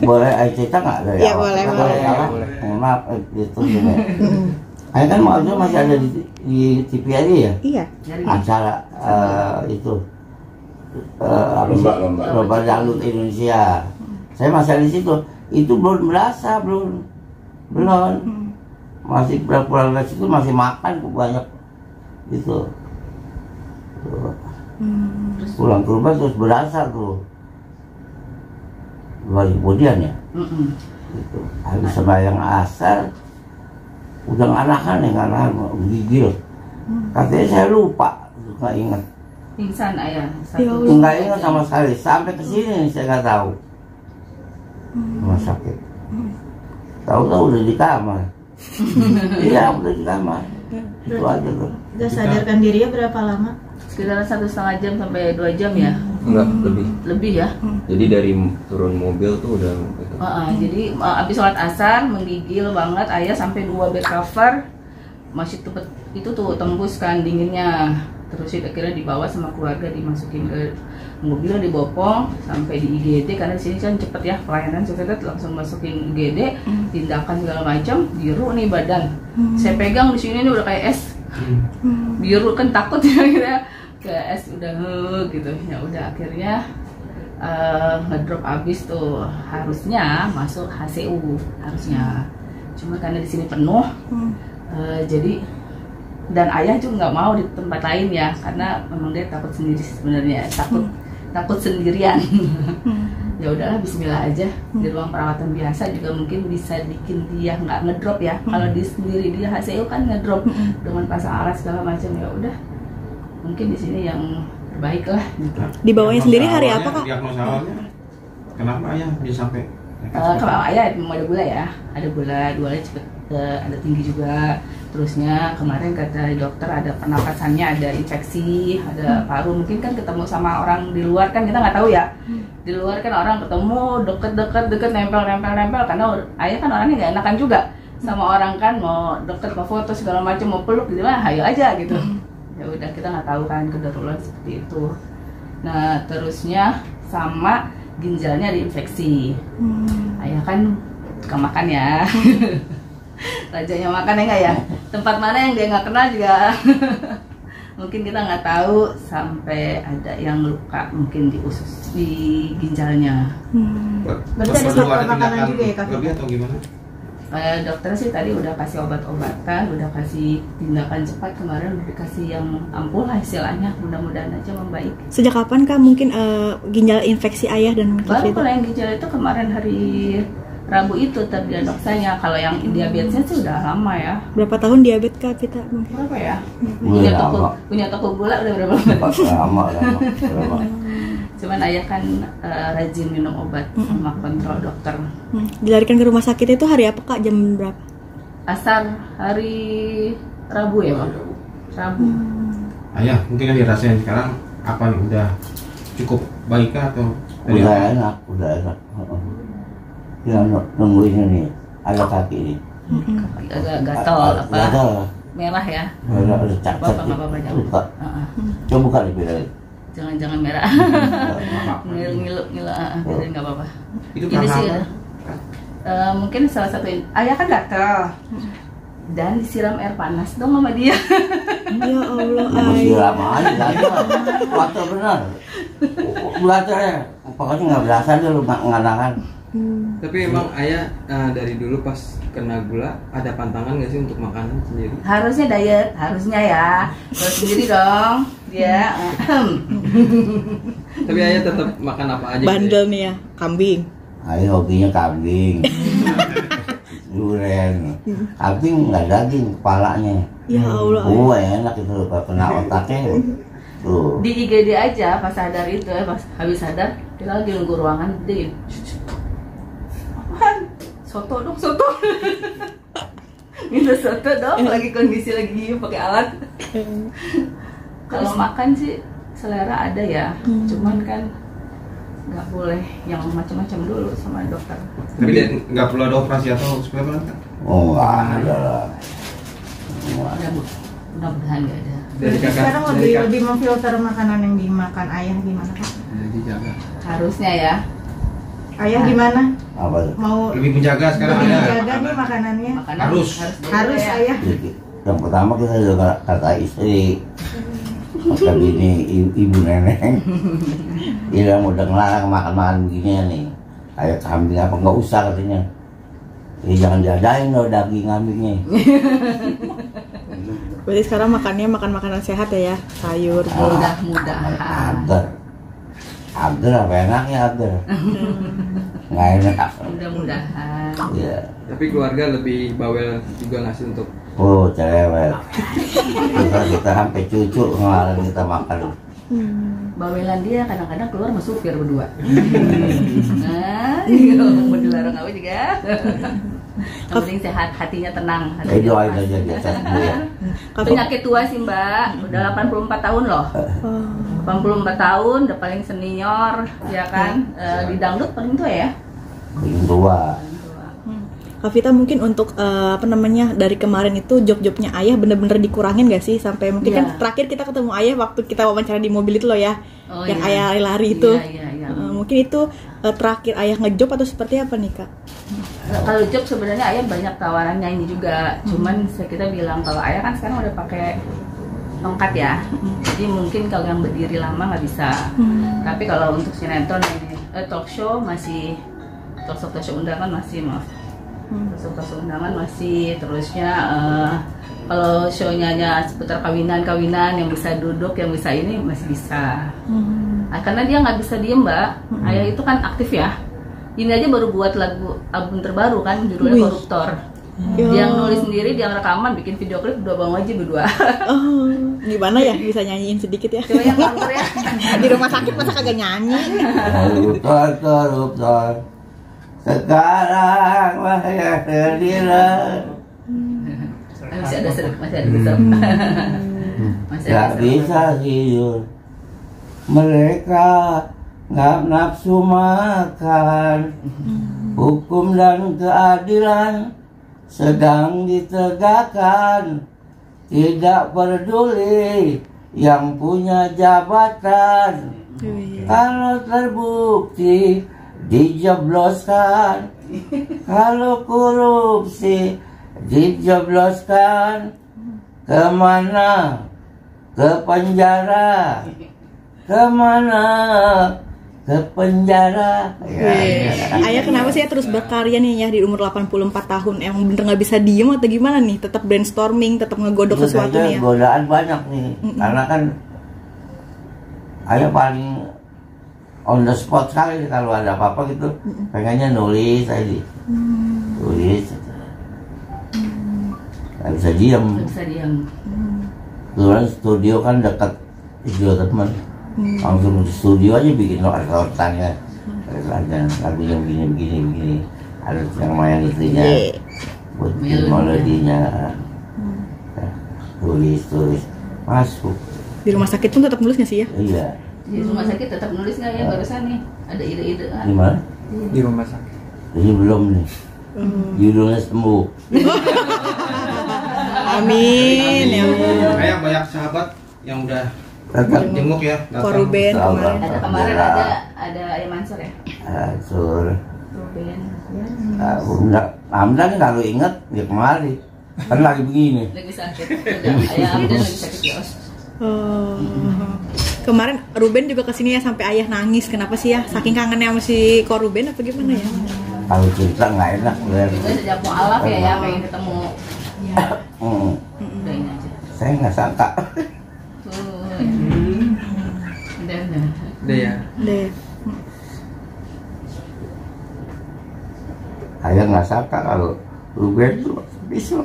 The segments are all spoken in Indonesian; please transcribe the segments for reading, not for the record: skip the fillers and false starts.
Boleh ayah cerita nggak dari Ya, awal? boleh. Mohon maaf, itu juga. Ayah kan waktu itu masih ada di TVRI ya? Iya. Acara itu lomba dangdut Indonesia. Saya masih ada di situ. Itu belum berasa, belum. Masih pulang dari situ masih makan banyak gitu. Terus pulang ke rumah terus berasa tuh 2 hari kemudian ya. Gitu. Habis sembahyang asar udah nganahan gigil. Katanya saya lupa, nggak ingat. Pingsan ayah. Nggak ingat sama sekali. Sampai ke sini saya nggak tahu. Rumah sakit. Tahu-tahu udah di kamar. Iya udah di kamar. Itu aja tuh. Udah sadarkan dirinya berapa lama? Sekitar 1,5 jam sampai 2 jam ya. Enggak, Lebih ya. Jadi dari turun mobil tuh udah itu. Jadi abis sholat asar menggigil banget ayah sampai 2 bed cover masih itu tuh tembus kan dinginnya. Terus akhirnya dibawa sama keluarga dimasukin ke mobil dibopong sampai di IGD karena di sini kan cepet ya pelayanan cepet langsung masukin IGD tindakan segala macam biru nih badan. Saya pegang di sini nih udah kayak es. Biru kan takut ya gitu. Ke es udah gitu ya udah akhirnya ngedrop abis tuh harusnya masuk HCU harusnya cuma karena di sini penuh jadi dan ayah juga nggak mau di tempat lain ya karena memang dia takut sendiri sebenarnya takut sendirian ya udahlah Bismillah aja di ruang perawatan biasa juga mungkin bisa bikin dia nggak ngedrop ya kalau di sendiri dia HCU kan ngedrop dengan pasang alat segala macam ya udah mungkin di sini yang terbaik lah gitu. Dibawanya sendiri hari apa kak? Diagnosa awalnya kenapa ayah bisa sampai kalau ayah memang ada gula ya ada gulanya cepet ada tinggi juga terusnya kemarin kata dokter ada pernapasannya ada infeksi ada paru mungkin kan ketemu sama orang di luar kan kita nggak tahu ya di luar kan orang ketemu deket nempel karena ayah kan orangnya nggak enakan juga sama orang kan mau deket mau foto segala macam mau peluk gitu lah ayo aja gitu ya udah kita nggak tahu kan kedarurat seperti itu. Nah terusnya sama ginjalnya diinfeksi. Ayah kan suka makan ya. Rajanya makan ya nggak ya. Tempat mana yang dia nggak kenal juga. Mungkin kita nggak tahu sampai ada yang luka mungkin di usus di ginjalnya. Berarti ada faktor makanan juga ya kak? Lebih atau gimana? Dokter sih tadi udah kasih obat-obatan, udah kasih tindakan cepat kemarin, udah dikasih yang ampuh lah istilahnya, mudah-mudahan aja membaik. Sejak kapan kak mungkin ginjal infeksi ayah dan baru kalau yang ginjal itu kemarin hari Rabu itu terdiagnosanya. Kalau yang diabetesnya sih udah lama ya. Berapa tahun diabetes kak kita? Berapa ya? Punya toko gula udah berapa lama? Lama. Cuman ayah kan rajin minum obat sama kontrol dokter. Dilarikan ke rumah sakit itu hari apa kak? Jam berapa? Asar hari Rabu ya Pak? Rabu. Ayah mungkin yang dirasain sekarang apa nih udah cukup baik kah atau udah enak. Ya nungguin ini ada kaki ini. Agak gatal apa? Gatal. Merah ya? Ada cacat. Bapak-bapak jangan. Coba buka lebih. Jangan merah. Ngilu, jadi nggak apa-apa. Itu Ini sih apa? mungkin salah satu ayah kan gatal dan disiram air panas dong sama dia. Ya Allah Masih lama aja gatal. Waktu benar. Gatal ya. Pokoknya nggak berasa dulu nganakan. Tapi emang ayah dari dulu pas kena gula ada pantangan nggak sih untuk makanan sendiri? Harusnya diet, harusnya ya. Kalau sendiri dong, dia. Tapi ayah tetap makan apa aja? bandel nih ya, kambing. Ayah hobinya kambing. Duren. Kambing nggak daging, kepalanya. Ya Allah. Enak itu kena otaknya. Tuh. Di IGD aja pas sadar itu, pas habis sadar kita lagi nunggu ruangan gede. Soto dong, soto. Minta soto dong, lagi kondisi lagi pakai alat. Kalau makan sih selera ada ya, cuman kan nggak boleh yang macam-macam dulu sama dokter. Tapi dia nggak perlu ada operasi atau seperti apa? Oh nggak ada lah. Mudah-mudahan nggak ada. Dari kakak, Sekarang dari lebih memfilter makanan yang dimakan ayah gimana kak? dijaga. Harusnya ya. Ayah gimana? Apa tuh? Mau Lebih menjaga sekarang lebih ada. menjaga nih makanannya? Makanan Harus. Harus ya. ayah. Jadi, yang pertama kita juga kata istri, kata bini, ibu nenek, dia udah ngelarang makan beginian nih, kayak kambing apa nggak usah katanya. Jangan diadain loh daging kambingnya. Berarti sekarang makannya makan makanan sehat ya, sayur. Mudah-mudahan. Agar apa enaknya agar? Nggak enak. Mudah-mudahan. Iya. Tapi keluarga lebih bawel juga nggak sih untuk Oh cerewet. Kita sampai cucu ngelarang kita makan. Bawelan dia kadang-kadang keluar sama supir berdua. Nah, mau dilarang apa juga. Yang penting sehat, hatinya tenang. Doain aja biasa sembuh ya. Penyakit tua sih Mbak, udah 84 tahun loh. 84 tahun, udah paling senior, ya kan? Di dangdut paling tua ya? Paling tua. Kak Vita mungkin untuk apa namanya dari kemarin itu job-jobnya ayah bener-bener dikurangin gak sih sampai mungkin Iya. kan terakhir kita ketemu ayah waktu kita wawancara di mobil itu loh ya, Oh, yang iya. ayah lari itu. Iya. Mungkin itu terakhir ayah ngejob atau seperti apa nih Kak? Kalau job sebenarnya ayah banyak tawarannya ini juga. Cuman kita bilang kalau ayah kan sekarang udah pakai tongkat ya. Jadi mungkin kalau yang berdiri lama nggak bisa. Tapi kalau untuk sinetron ini talk show masih, talk show undangan masih talk undangan masih, terusnya kalau show-nya seputar kawinan yang bisa duduk, yang bisa ini masih bisa. Karena dia nggak bisa diem Mbak. Ayah itu kan aktif ya. Ini aja baru buat album terbaru kan, judulnya Koruptor. Dia nulis sendiri, dia rekaman, bikin video klip berdua. Oh, gimana ya bisa nyanyiin sedikit ya? Coba yang kantor ya. Di rumah sakit masa kagak nyanyi? Koruptor. Sekarang wahai terdirak. Masih ada sedikit, masih ada besar. Masih Gak ada bisa tidur. Mereka nggak nafsu makan. Hukum dan keadilan sedang ditegakkan. Tidak peduli yang punya jabatan. Kalau terbukti dijebloskan, kalau korupsi dijebloskan, kemana? Ke penjara. Kemana? Ke penjara. Ayah kenapa sih ya terus berkarya nih ya di umur 84 tahun? Emang bener nggak bisa diem atau gimana nih? Tetap brainstorming, tetap ngegodok Itu sesuatu saja nih ya? godaan banyak nih. Karena kan ayah paling on the spot sekali kalau ada apa-apa gitu. Pengennya nulis aja. Tulis. Gak bisa diem. Nggak bisa diam. Kebetulan studio kan dekat studio teman. Langsung di studio aja bikin notan-notannya. Lagunya begini. Ada yang main istrinya. Buat bikin melodinya. Tulis. Masuk. Di rumah sakit pun tetap nulis nggak sih ya? Iya. Di rumah sakit tetap nulis nggak ya barusan nih? Ada ide-ide kan? Gimana? di rumah sakit? Ini belum nih. Judulnya sembuh. Amin ya Allah. Kayak banyak sahabat yang udah Tetap jenguk ya. Koruben kemarin. Ada kemarin ada Ayah Mansur ya? sur. Ruben. Hamdan kalau ingat dia kemari. Kan lagi begini. Lagi sakit. Ayah Hamdan lagi sakit ya. Oh. Kemarin Ruben juga kesini ya sampai ayah nangis. Kenapa sih ya? Saking kangennya sama si Ko Ruben apa gimana ya? Kalau cerita nggak enak. Juga sejak mau alaf ya pengen ketemu. Udah ini aja. Saya nggak sangka. Udah ya. Deh. Saya nggak sangka kalau Ruben itu bisa.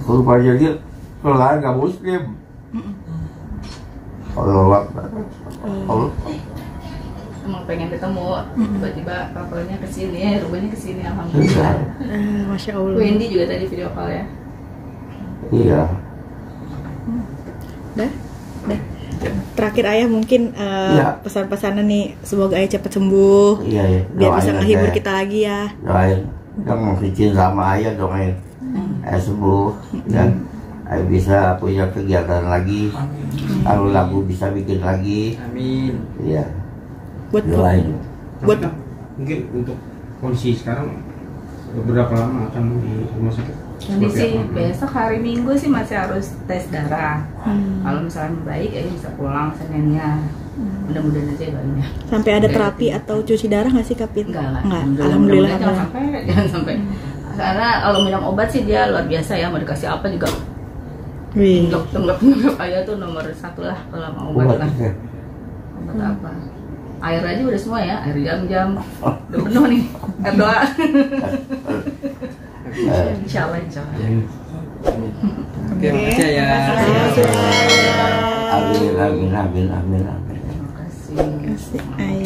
Rupanya dia keluarga Muslim. Allah. Emang pengen ketemu, tiba-tiba papanya kesini, Rubennya kesini, alhamdulillah. Masya Allah. Wendy juga tadi video call ya. Iya. Dah. Terakhir ayah mungkin Iya. pesan-pesanan nih, semoga ayah cepat sembuh, Iya. biar bisa Doain menghibur aja. kita lagi ya. Doain. Yang izin sama ayah doain. Ayah sembuh dan ayah bisa punya kegiatan lagi. Kalau lagu bisa bikin lagi. Amin. Iya. buat doain. buat Tapi kan mungkin untuk kondisi sekarang berapa lama akan di rumah sakit? Kondisi Seperti apa? besok hari Minggu sih masih harus tes darah. Kalau misalnya baik, bisa pulang Seninnya. Mudah-mudahan aja baiknya. sampai ada terapi atau cuci darah nggak sih Kapit? Enggak. Alhamdulillah. Jangan sampai. Karena kalau minum obat sih dia luar biasa ya, mau dikasih apa juga. Wih. Tenggap ayah tuh nomor 1 lah kalau mau obat lah. Obat apa? Air aja udah semua ya, air jam-jam udah penuh nih. Air doa. Insyaallah. Oke, makasih ya. Amin. Terima kasih. Kasih ayah.